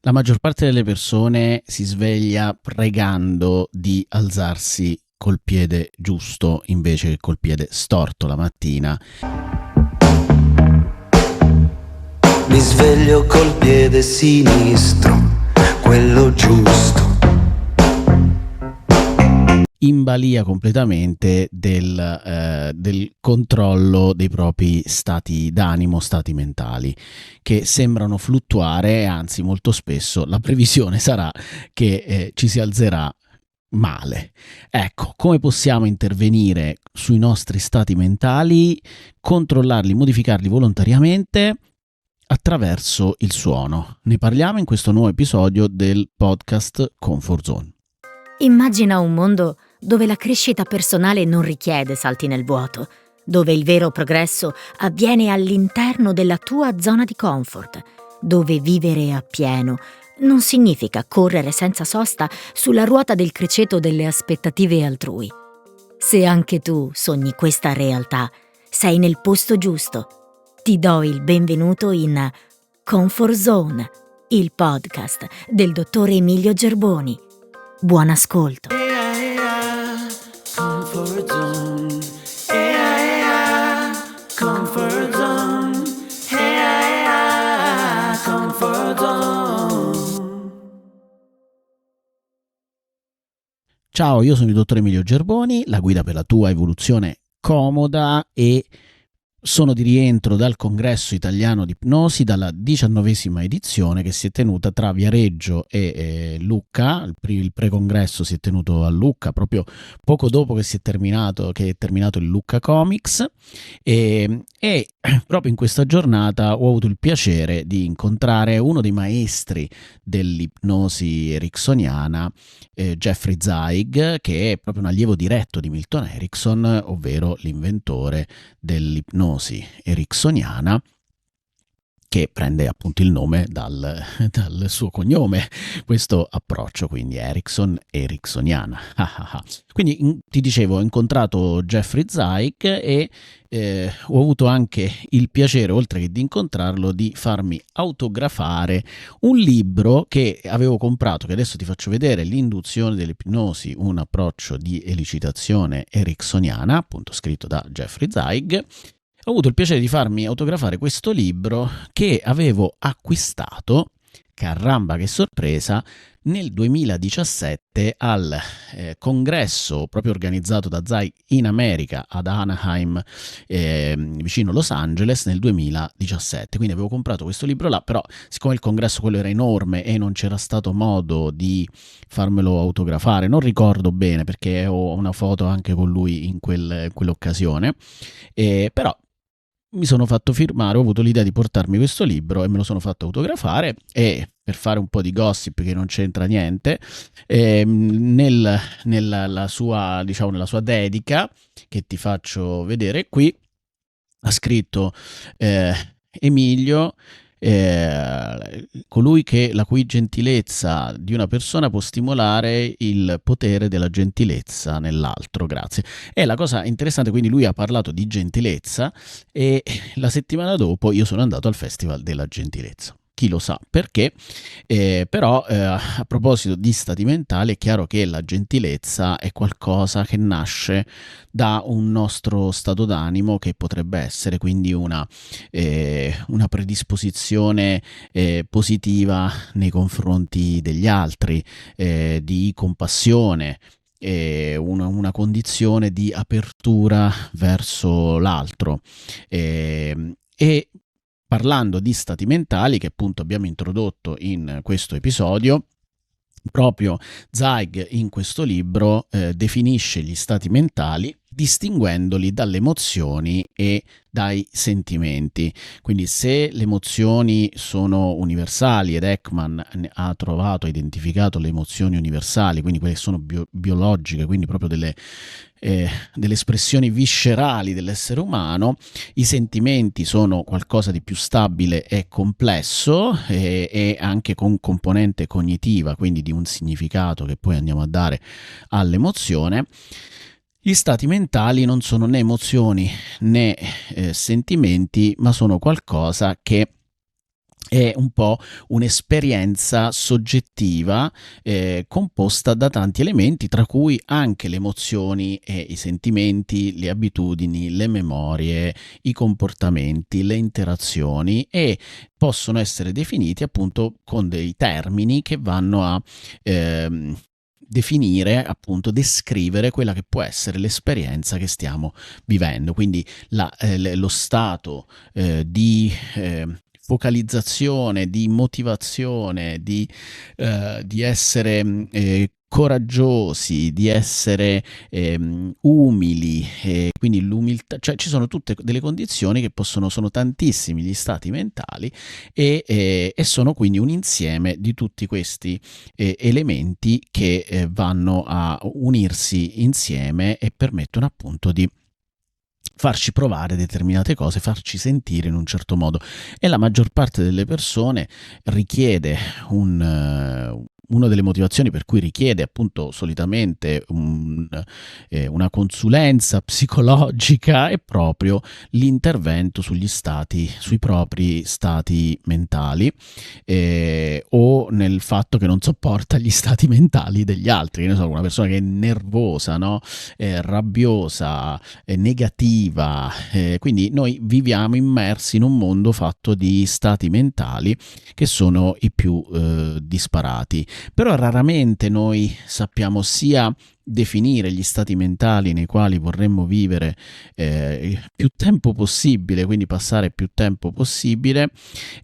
La maggior parte delle persone si sveglia pregando di alzarsi col piede giusto invece che col piede storto la mattina. Mi sveglio col piede sinistro, quello giusto. In balia completamente del controllo dei propri stati d'animo, stati mentali, che sembrano fluttuare, anzi molto spesso la previsione sarà che ci si alzerà male. Ecco, come possiamo intervenire sui nostri stati mentali, controllarli, modificarli volontariamente attraverso il suono? Ne parliamo in questo nuovo episodio del podcast Comfort Zone. Immagina un mondo dove la crescita personale non richiede salti nel vuoto, dove il vero progresso avviene all'interno della tua zona di comfort, dove vivere appieno non significa correre senza sosta sulla ruota del criceto delle aspettative altrui. Se anche tu sogni questa realtà, sei nel posto giusto. Ti do il benvenuto in Comfort Zone, il podcast del dottor Emilio Gerboni. Buon ascolto. Comfort zone. Comfort zone. Comfort zone. Ciao, io sono il dottor Emilio Gerboni, la guida per la tua evoluzione comoda, e sono di rientro dal congresso italiano di ipnosi, dalla 19ª edizione che si è tenuta tra Viareggio e Lucca. Il pre-congresso si è tenuto a Lucca proprio poco dopo che è terminato il Lucca Comics, e proprio in questa giornata ho avuto il piacere di incontrare uno dei maestri dell'ipnosi ericksoniana, Jeffrey Zeig, che è proprio un allievo diretto di Milton Erickson, ovvero l'inventore dell'ipnosi ericksoniana, che prende appunto il nome dal suo cognome, questo approccio, quindi ericksoniana. Quindi ti dicevo, ho incontrato Jeffrey Zeig e ho avuto anche il piacere, oltre che di incontrarlo, di farmi autografare un libro che avevo comprato, che adesso ti faccio vedere, L'induzione dell'ipnosi, un approccio di elicitazione ericksoniana, appunto scritto da Jeffrey Zeig. Ho avuto il piacere di farmi autografare questo libro che avevo acquistato, caramba che sorpresa, nel 2017 al congresso proprio organizzato da Zeig in America ad Anaheim, vicino Los Angeles, nel 2017. Quindi avevo comprato questo libro là, però siccome il congresso quello era enorme e non c'era stato modo di farmelo autografare, non ricordo bene perché ho una foto anche con lui in quell'occasione, però mi sono fatto firmare, ho avuto l'idea di portarmi questo libro e me lo sono fatto autografare, e per fare un po' di gossip che non c'entra niente, nella sua dedica, che ti faccio vedere qui, ha scritto Emilio, colui la cui gentilezza di una persona può stimolare il potere della gentilezza nell'altro, grazie. E la cosa interessante, quindi lui ha parlato di gentilezza e la settimana dopo io sono andato al Festival della Gentilezza. Chi lo sa perché, però a proposito di stati mentali, è chiaro che la gentilezza è qualcosa che nasce da un nostro stato d'animo, che potrebbe essere quindi una predisposizione positiva nei confronti degli altri, di compassione, una condizione di apertura verso l'altro, e parlando di stati mentali, che appunto abbiamo introdotto in questo episodio, proprio Zeig in questo libro definisce gli stati mentali distinguendoli dalle emozioni e dai sentimenti. Quindi se le emozioni sono universali, ed Ekman ha identificato le emozioni universali, quindi quelle che sono biologiche, quindi proprio delle espressioni viscerali dell'essere umano, i sentimenti sono qualcosa di più stabile e complesso, e anche con componente cognitiva, quindi di un significato che poi andiamo a dare all'emozione. Gli stati mentali non sono né emozioni né sentimenti, ma sono qualcosa che è un po' un'esperienza soggettiva composta da tanti elementi, tra cui anche le emozioni e i sentimenti, le abitudini, le memorie, i comportamenti, le interazioni, e possono essere definiti appunto con dei termini che vanno a definire, appunto, descrivere quella che può essere l'esperienza che stiamo vivendo. Quindi lo stato di focalizzazione, di motivazione, di essere coraggiosi, di essere umili, quindi l'umiltà, cioè ci sono tutte delle condizioni che sono tantissimi gli stati mentali, e sono quindi un insieme di tutti questi elementi che vanno a unirsi insieme e permettono appunto di farci provare determinate cose, farci sentire in un certo modo. E la maggior parte delle persone richiede una delle motivazioni per cui richiede appunto solitamente una consulenza psicologica è proprio l'intervento sui propri stati mentali, o nel fatto che non sopporta gli stati mentali degli altri. Che ne so, una persona che è nervosa, no? Rabbiosa, negativa, quindi noi viviamo immersi in un mondo fatto di stati mentali che sono i più disparati, però raramente noi sappiamo sia definire gli stati mentali nei quali vorremmo vivere il più tempo possibile, quindi passare più tempo possibile,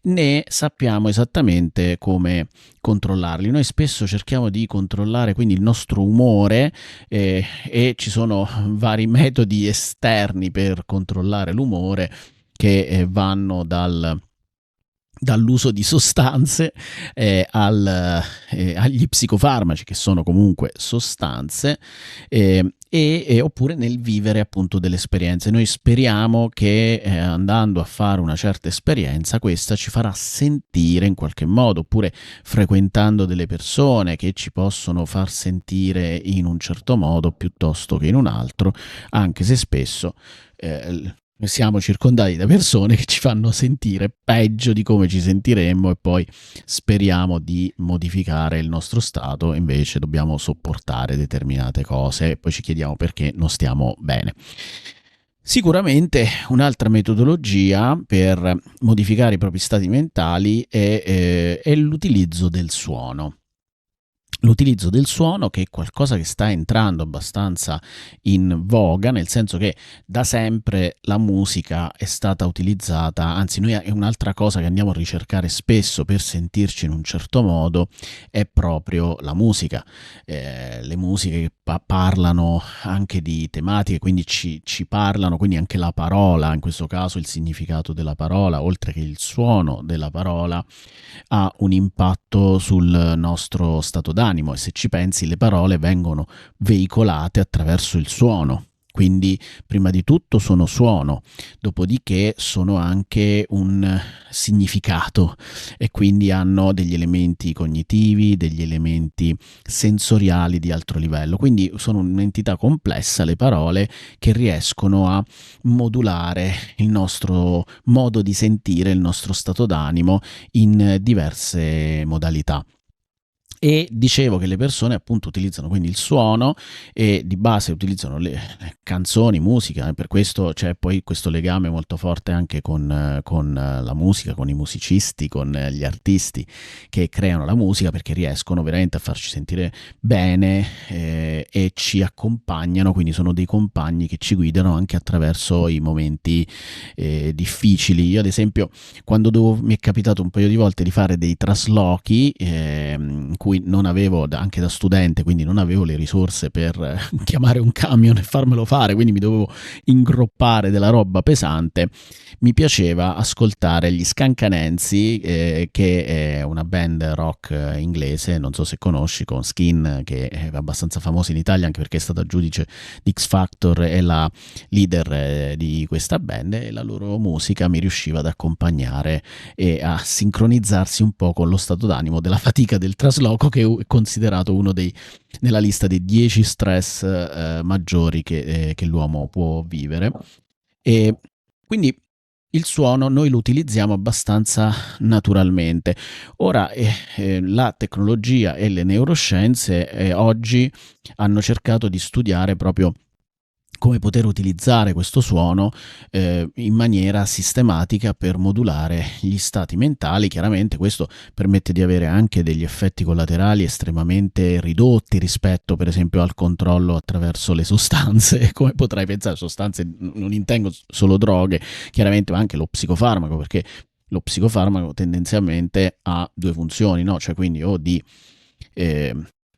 né sappiamo esattamente come controllarli. Noi spesso cerchiamo di controllare quindi il nostro umore, e ci sono vari metodi esterni per controllare l'umore che vanno dall'uso di sostanze agli psicofarmaci, che sono comunque sostanze, oppure nel vivere appunto delle esperienze. Noi speriamo che andando a fare una certa esperienza questa ci farà sentire in qualche modo, oppure frequentando delle persone che ci possono far sentire in un certo modo piuttosto che in un altro, anche se spesso siamo circondati da persone che ci fanno sentire peggio di come ci sentiremmo, e poi speriamo di modificare il nostro stato, invece dobbiamo sopportare determinate cose e poi ci chiediamo perché non stiamo bene. Sicuramente un'altra metodologia per modificare i propri stati mentali è l'utilizzo del suono. L'utilizzo del suono, che è qualcosa che sta entrando abbastanza in voga, nel senso che da sempre la musica è stata utilizzata, anzi noi è un'altra cosa che andiamo a ricercare spesso per sentirci in un certo modo, è proprio la musica. Le musiche che parlano anche di tematiche, quindi ci parlano, quindi anche la parola, in questo caso il significato della parola, oltre che il suono della parola, ha un impatto sul nostro stato d'animo, e se ci pensi le parole vengono veicolate attraverso il suono. Quindi prima di tutto sono suono, dopodiché sono anche un significato, e quindi hanno degli elementi cognitivi, degli elementi sensoriali di alto livello. Quindi sono un'entità complessa le parole, che riescono a modulare il nostro modo di sentire, il nostro stato d'animo in diverse modalità. E dicevo che le persone appunto utilizzano quindi il suono, e di base utilizzano le canzoni, musica, e per questo c'è poi questo legame molto forte anche con la musica, con i musicisti, con gli artisti che creano la musica, perché riescono veramente a farci sentire bene, e ci accompagnano, quindi sono dei compagni che ci guidano anche attraverso i momenti difficili. Io ad esempio, quando mi è capitato un paio di volte di fare dei traslochi, in cui non avevo, anche da studente, quindi non avevo le risorse per chiamare un camion e farmelo fare, quindi mi dovevo ingroppare della roba pesante, mi piaceva ascoltare gli Scancanensi, che è una band rock inglese, non so se conosci, con Skin, che è abbastanza famosa in Italia anche perché è stata giudice di X Factor e la leader di questa band, e la loro musica mi riusciva ad accompagnare e a sincronizzarsi un po' con lo stato d'animo della fatica del trasloco, che è considerato uno nella lista dei 10 stress maggiori che l'uomo può vivere. E quindi il suono noi lo utilizziamo abbastanza naturalmente. Ora la tecnologia e le neuroscienze oggi hanno cercato di studiare proprio come poter utilizzare questo suono in maniera sistematica per modulare gli stati mentali. Chiaramente questo permette di avere anche degli effetti collaterali estremamente ridotti rispetto per esempio al controllo attraverso le sostanze, come potrai pensare. Sostanze non intendo solo droghe, chiaramente, ma anche lo psicofarmaco, perché lo psicofarmaco tendenzialmente ha due funzioni, no? Cioè quindi o di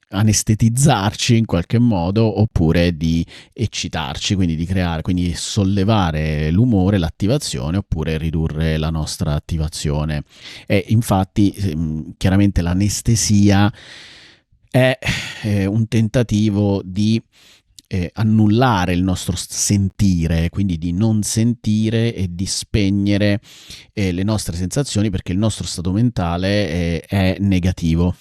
anestetizzarci in qualche modo, oppure di eccitarci, quindi di creare, quindi sollevare l'umore, l'attivazione, oppure ridurre la nostra attivazione. E infatti chiaramente l'anestesia è un tentativo di annullare il nostro sentire, quindi di non sentire e di spegnere le nostre sensazioni, perché il nostro stato mentale è negativo.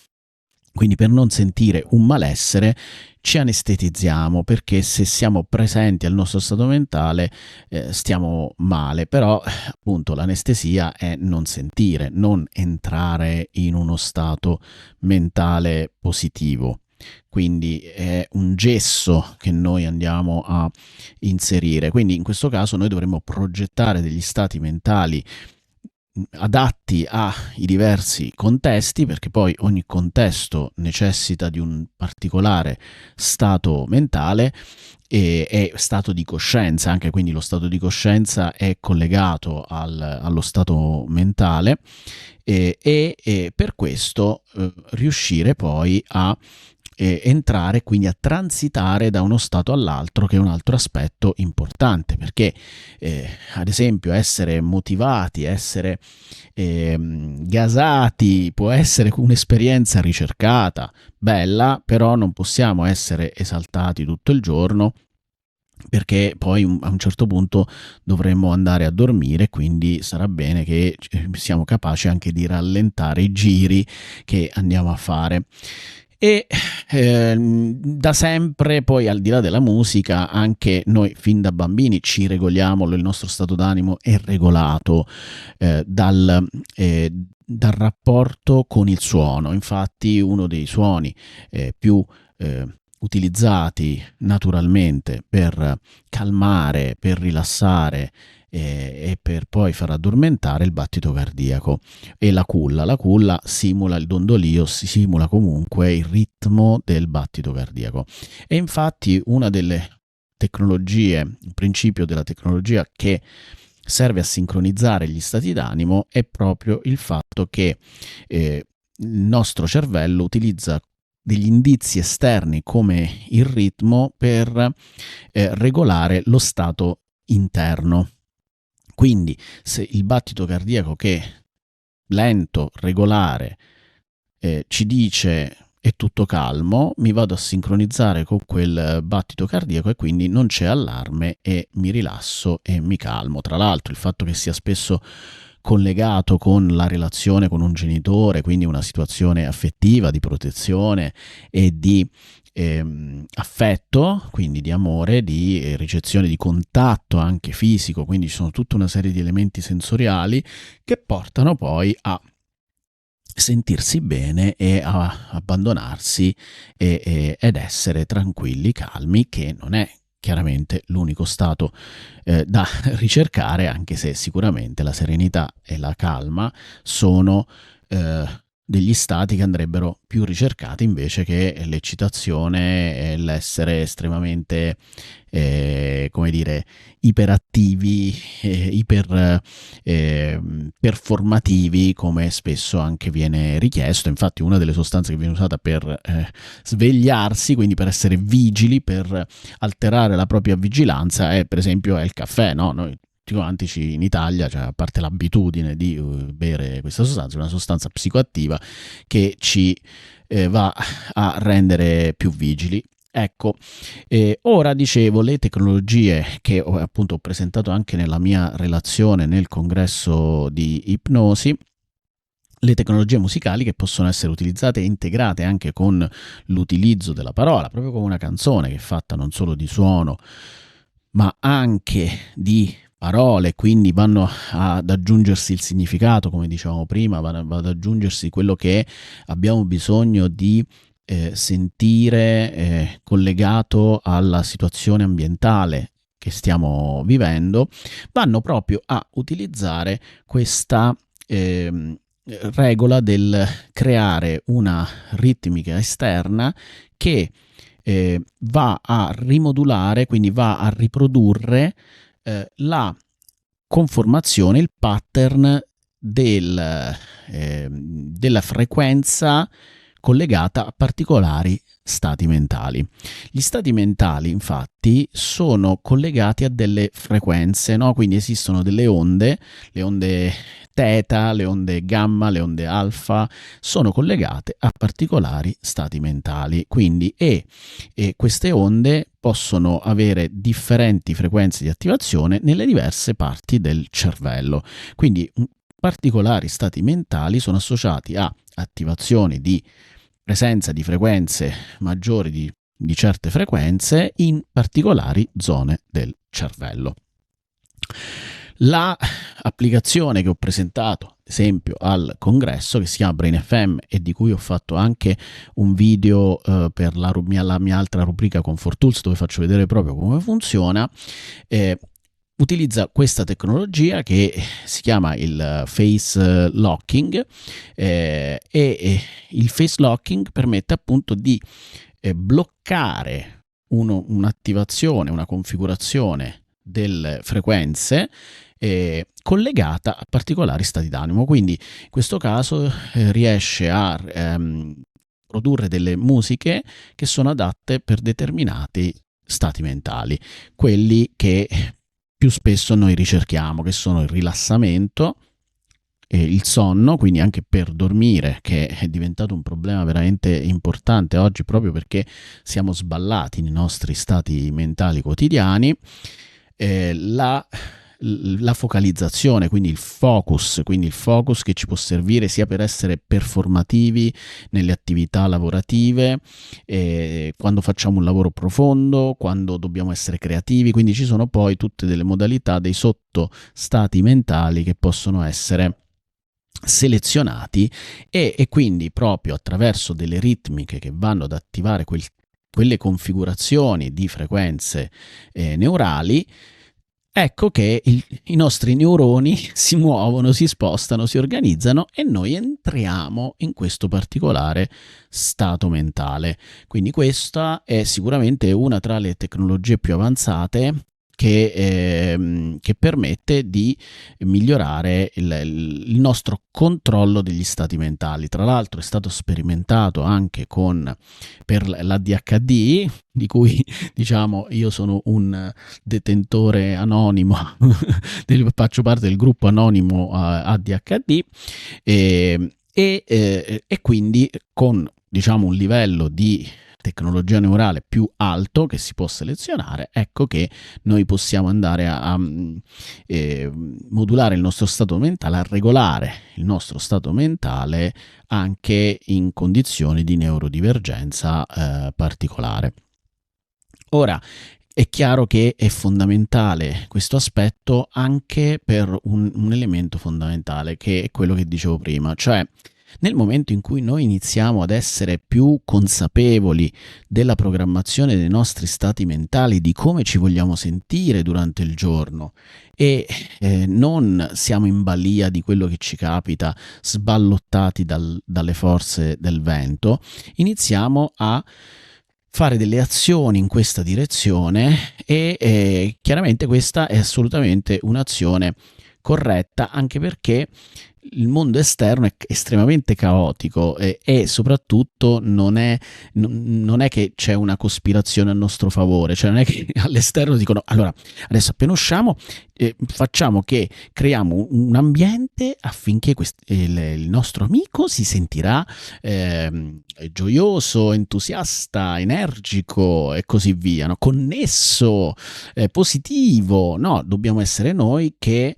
Quindi per non sentire un malessere ci anestetizziamo, perché se siamo presenti al nostro stato mentale stiamo male. Però appunto l'anestesia è non sentire, non entrare in uno stato mentale positivo. Quindi è un gesso che noi andiamo a inserire. Quindi in questo caso noi dovremmo progettare degli stati mentali adatti ai diversi contesti, perché poi ogni contesto necessita di un particolare stato mentale e stato di coscienza anche, quindi lo stato di coscienza è collegato allo stato mentale e per questo riuscire poi a entrare, quindi a transitare da uno stato all'altro, che è un altro aspetto importante, perché ad esempio essere motivati, essere gasati può essere un'esperienza ricercata, bella, però non possiamo essere esaltati tutto il giorno, perché poi a un certo punto dovremmo andare a dormire, quindi sarà bene che siamo capaci anche di rallentare i giri che andiamo a fare. E da sempre, poi, al di là della musica, anche noi fin da bambini ci regoliamo, il nostro stato d'animo è regolato dal rapporto con il suono. Infatti uno dei suoni più utilizzati naturalmente per calmare, per rilassare e per poi far addormentare il battito cardiaco, e la culla. La culla simula il dondolio, si simula comunque il ritmo del battito cardiaco. E infatti una delle tecnologie, il principio della tecnologia che serve a sincronizzare gli stati d'animo è proprio il fatto che il nostro cervello utilizza degli indizi esterni come il ritmo per regolare lo stato interno. Quindi se il battito cardiaco, che è lento, regolare, ci dice è tutto calmo, mi vado a sincronizzare con quel battito cardiaco e quindi non c'è allarme e mi rilasso e mi calmo. Tra l'altro il fatto che sia spesso collegato con la relazione con un genitore, quindi una situazione affettiva, di protezione e di affetto, quindi di amore, di ricezione, di contatto anche fisico, quindi ci sono tutta una serie di elementi sensoriali che portano poi a sentirsi bene e a abbandonarsi ed essere tranquilli, calmi, che non è chiaramente l'unico stato da ricercare, anche se sicuramente la serenità e la calma sono degli stati che andrebbero più ricercati invece che l'eccitazione e l'essere estremamente come dire, iperattivi, performativi, come spesso anche viene richiesto. Infatti una delle sostanze che viene usata per svegliarsi, quindi per essere vigili, per alterare la propria vigilanza, è per esempio il caffè, no? Noi tutti quanti in Italia, cioè, a parte l'abitudine di bere questa sostanza, è una sostanza psicoattiva che ci va a rendere più vigili. Ecco, ora dicevo, le tecnologie che appunto ho presentato anche nella mia relazione nel congresso di ipnosi, le tecnologie musicali che possono essere utilizzate e integrate anche con l'utilizzo della parola, proprio come una canzone che è fatta non solo di suono, ma anche di parole, quindi vanno ad aggiungersi il significato, come dicevamo prima, va ad aggiungersi quello che abbiamo bisogno di sentire collegato alla situazione ambientale che stiamo vivendo, vanno proprio a utilizzare questa regola del creare una ritmica esterna che va a rimodulare, quindi va a riprodurre la conformazione, il pattern della frequenza collegata a particolari stati mentali. Gli stati mentali, infatti, sono collegati a delle frequenze, no? Quindi esistono delle onde, le onde teta, le onde gamma, le onde alfa, sono collegate a particolari stati mentali. Quindi e queste onde possono avere differenti frequenze di attivazione nelle diverse parti del cervello. Quindi particolari stati mentali sono associati a attivazioni di presenza di frequenze maggiori di certe frequenze in particolari zone del cervello. La applicazione che ho presentato, ad esempio, al congresso, che si chiama Brain FM e di cui ho fatto anche un video per la mia altra rubrica Comfort Tools, dove faccio vedere proprio come funziona, utilizza questa tecnologia che si chiama il face locking e il face locking permette appunto di bloccare un'attivazione, una configurazione delle frequenze collegata a particolari stati d'animo. Quindi in questo caso riesce a produrre delle musiche che sono adatte per determinati stati mentali, quelli che più spesso noi ricerchiamo, che sono il rilassamento e il sonno, quindi anche per dormire, che è diventato un problema veramente importante oggi proprio perché siamo sballati nei nostri stati mentali quotidiani, la focalizzazione, quindi il focus che ci può servire sia per essere performativi nelle attività lavorative, quando facciamo un lavoro profondo, quando dobbiamo essere creativi, quindi ci sono poi tutte delle modalità, dei sottostati mentali che possono essere selezionati e quindi proprio attraverso delle ritmiche che vanno ad attivare quelle configurazioni di frequenze neurali. Ecco che i nostri neuroni si muovono, si spostano, si organizzano e noi entriamo in questo particolare stato mentale. Quindi questa è sicuramente una tra le tecnologie più avanzate che permette di migliorare il nostro controllo degli stati mentali. Tra l'altro è stato sperimentato anche per l'ADHD, di cui diciamo io sono un detentore anonimo, faccio parte del gruppo anonimo ADHD e quindi con diciamo un livello di tecnologia neurale più alto che si può selezionare, ecco che noi possiamo andare a modulare il nostro stato mentale, a regolare il nostro stato mentale anche in condizioni di neurodivergenza particolare. Ora, è chiaro che è fondamentale questo aspetto anche per un elemento fondamentale, che è quello che dicevo prima, cioè nel momento in cui noi iniziamo ad essere più consapevoli della programmazione dei nostri stati mentali, di come ci vogliamo sentire durante il giorno e non siamo in balia di quello che ci capita, sballottati dalle forze del vento, iniziamo a fare delle azioni in questa direzione e chiaramente questa è assolutamente un'azione corretta, anche perché il mondo esterno è estremamente caotico e soprattutto non è che c'è una cospirazione a nostro favore, cioè non è che all'esterno dicono allora adesso appena usciamo facciamo che creiamo un ambiente affinché il nostro amico si sentirà gioioso, entusiasta, energico e così via, no? Connesso, positivo. No, dobbiamo essere noi che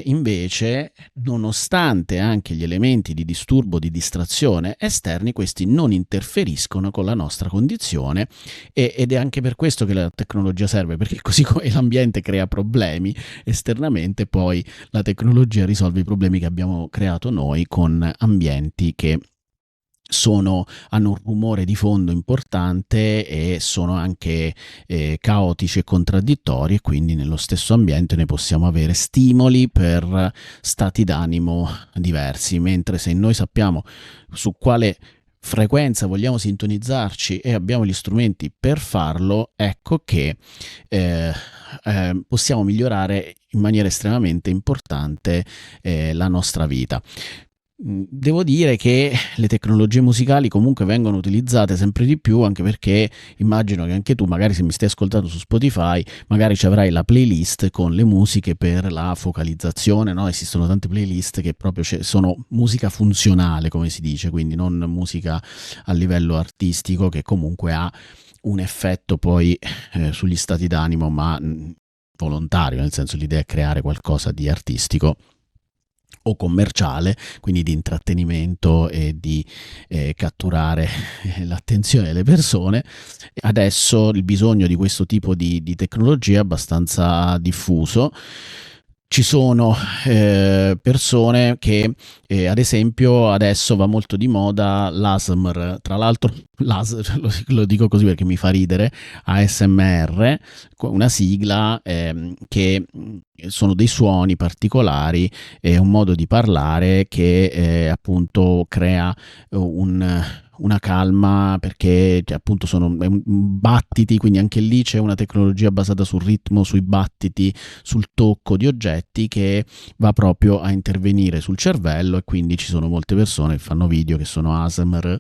invece, nonostante anche gli elementi di disturbo, di distrazione esterni, questi non interferiscono con la nostra condizione ed è anche per questo che la tecnologia serve, perché così come l'ambiente crea problemi esternamente, poi la tecnologia risolve i problemi che abbiamo creato noi con ambienti che hanno un rumore di fondo importante e sono anche caotici e contraddittori, e quindi nello stesso ambiente ne possiamo avere stimoli per stati d'animo diversi, mentre se noi sappiamo su quale frequenza vogliamo sintonizzarci e abbiamo gli strumenti per farlo, ecco che possiamo migliorare in maniera estremamente importante la nostra vita. Devo dire che le tecnologie musicali comunque vengono utilizzate sempre di più, anche perché immagino che anche tu, magari se mi stai ascoltando su Spotify, magari ci avrai la playlist con le musiche per la focalizzazione, no? Esistono tante playlist che proprio sono musica funzionale, come si dice, quindi non musica a livello artistico, che comunque ha un effetto poi sugli stati d'animo, ma volontario, nel senso l'idea è creare qualcosa di artistico o commerciale, quindi di intrattenimento e di catturare l'attenzione delle persone. Adesso il bisogno di questo tipo di tecnologia è abbastanza diffuso. Ci sono persone che, ad esempio, adesso va molto di moda l'ASMR, tra l'altro lo dico così perché mi fa ridere, ASMR, una sigla che sono dei suoni particolari, è un modo di parlare che appunto crea una calma, perché appunto sono battiti, quindi anche lì c'è una tecnologia basata sul ritmo, sui battiti, sul tocco di oggetti, che va proprio a intervenire sul cervello, e quindi ci sono molte persone che fanno video che sono ASMR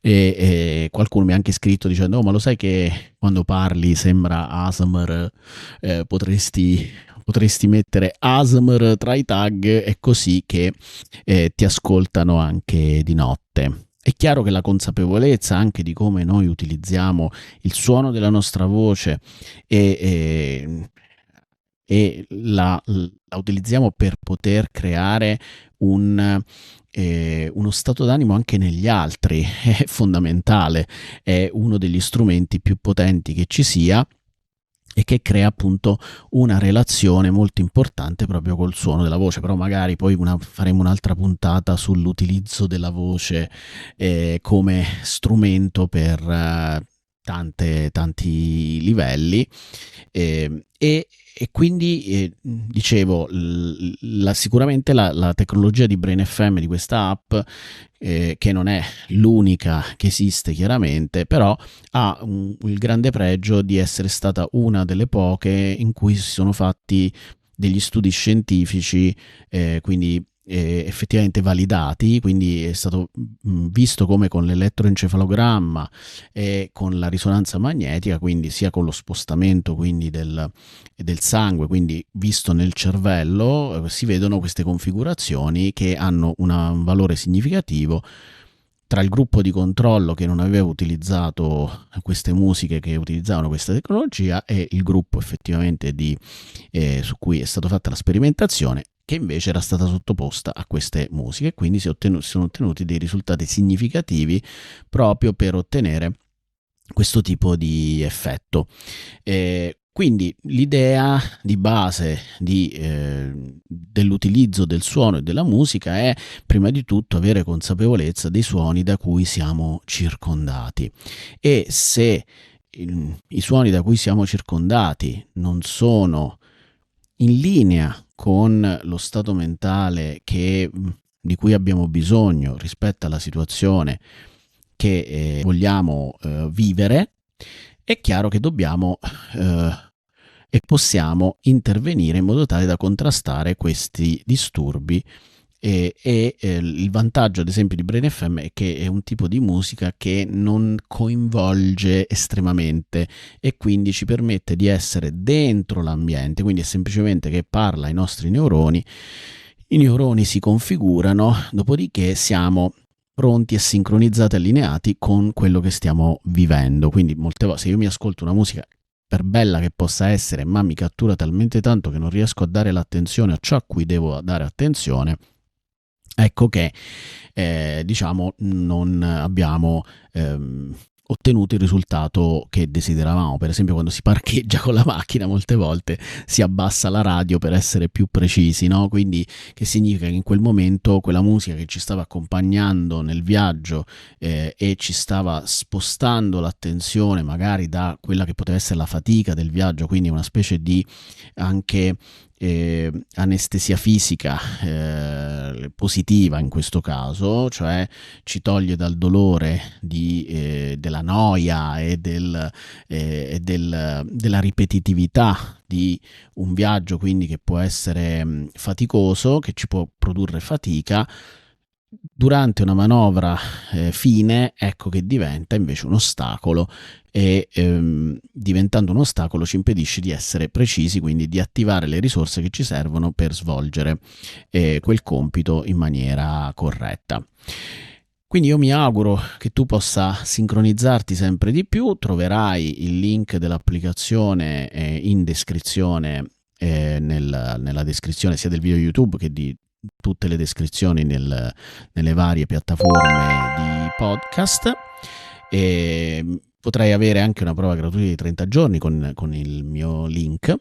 e qualcuno mi ha anche scritto dicendo: oh, ma lo sai che quando parli sembra ASMR, potresti mettere ASMR tra i tag, è così che ti ascoltano anche di notte. È chiaro che la consapevolezza anche di come noi utilizziamo il suono della nostra voce e la utilizziamo per poter creare uno stato d'animo anche negli altri è fondamentale, è uno degli strumenti più potenti che ci sia, e che crea appunto una relazione molto importante proprio col suono della voce. Però magari poi faremo un'altra puntata sull'utilizzo della voce come strumento per tanti livelli, e quindi dicevo, sicuramente la tecnologia di Brain FM, di questa app, che non è l'unica che esiste chiaramente, però ha il grande pregio di essere stata una delle poche in cui si sono fatti degli studi scientifici, quindi effettivamente validati, quindi è stato visto come con l'elettroencefalogramma e con la risonanza magnetica, quindi sia con lo spostamento quindi del sangue, quindi visto nel cervello, si vedono queste configurazioni che hanno un valore significativo tra il gruppo di controllo che non aveva utilizzato queste musiche, che utilizzavano questa tecnologia, e il gruppo effettivamente su cui è stata fatta la sperimentazione, che invece era stata sottoposta a queste musiche, e quindi si sono ottenuti dei risultati significativi proprio per ottenere questo tipo di effetto. Quindi l'idea di base dell'utilizzo del suono e della musica è prima di tutto avere consapevolezza dei suoni da cui siamo circondati, e se i suoni da cui siamo circondati non sono in linea con lo stato mentale di cui abbiamo bisogno rispetto alla situazione che vogliamo vivere, è chiaro che dobbiamo e possiamo intervenire in modo tale da contrastare questi disturbi. Il vantaggio ad esempio di Brain FM è che è un tipo di musica che non coinvolge estremamente, e quindi ci permette di essere dentro l'ambiente, quindi è semplicemente che parla ai nostri neuroni, i neuroni si configurano, dopodiché siamo pronti e sincronizzati, allineati con quello che stiamo vivendo. Quindi molte volte se io mi ascolto una musica, per bella che possa essere, ma mi cattura talmente tanto che non riesco a dare l'attenzione a ciò a cui devo dare attenzione, ecco che diciamo non abbiamo ottenuto il risultato che desideravamo. Per esempio, quando si parcheggia con la macchina, molte volte si abbassa la radio per essere più precisi, no? Quindi che significa che in quel momento quella musica che ci stava accompagnando nel viaggio e ci stava spostando l'attenzione magari da quella che poteva essere la fatica del viaggio, quindi una specie di anche anestesia fisica positiva in questo caso, cioè ci toglie dal dolore della noia e della ripetitività di un viaggio, quindi che può essere faticoso, che ci può produrre fatica. Durante una manovra fine, ecco che diventa invece un ostacolo e diventando un ostacolo ci impedisce di essere precisi, quindi di attivare le risorse che ci servono per svolgere quel compito in maniera corretta. Quindi io mi auguro che tu possa sincronizzarti sempre di più. Troverai il link dell'applicazione in descrizione, nella descrizione sia del video YouTube che di tutte le descrizioni nelle varie piattaforme di podcast. E potrai avere anche una prova gratuita di 30 giorni con il mio link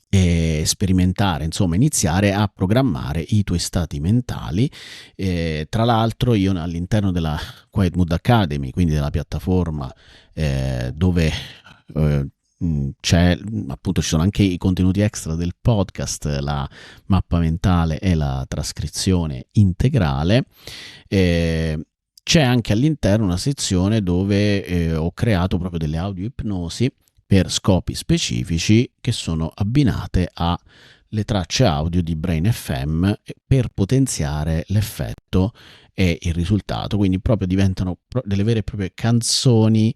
e sperimentare, insomma iniziare a programmare i tuoi stati mentali. Tra l'altro io all'interno della Quiet Mood Academy, quindi della piattaforma dove c'è appunto, ci sono anche i contenuti extra del podcast, la mappa mentale e la trascrizione integrale. C'è anche all'interno una sezione dove ho creato proprio delle audio ipnosi per scopi specifici che sono abbinate alle tracce audio di Brain FM per potenziare l'effetto e il risultato. Quindi proprio diventano delle vere e proprie canzoni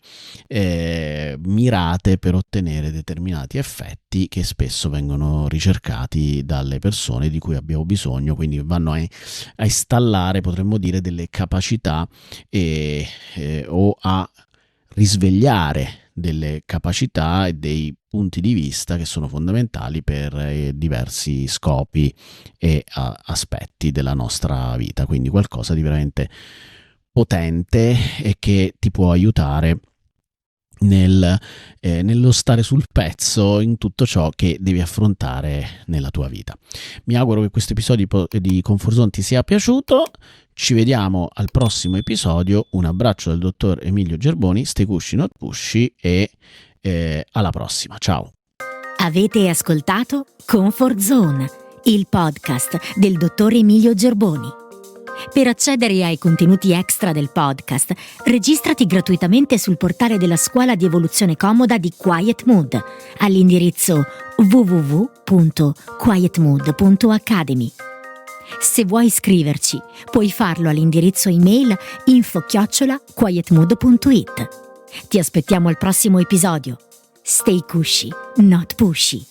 mirate per ottenere determinati effetti che spesso vengono ricercati dalle persone di cui abbiamo bisogno, quindi vanno a installare, potremmo dire, delle capacità o a risvegliare delle capacità e dei punti di vista che sono fondamentali per diversi scopi e aspetti della nostra vita. Quindi qualcosa di veramente potente e che ti può aiutare nello stare sul pezzo in tutto ciò che devi affrontare nella tua vita. Mi auguro che questo episodio di Comfort Zone ti sia piaciuto. Ci vediamo al prossimo episodio. Un abbraccio dal dottor Emilio Gerboni. Stay cushy not pushy e alla prossima. Ciao. Avete ascoltato Comfort Zone, il podcast del dottor Emilio Gerboni. Per accedere ai contenuti extra del podcast, registrati gratuitamente sul portale della Scuola di Evoluzione Comoda di Quiet Mood all'indirizzo www.quietmood.academy. Se vuoi iscriverci, puoi farlo all'indirizzo email info@quietmood.it. Ti aspettiamo al prossimo episodio. Stay cushy, not pushy.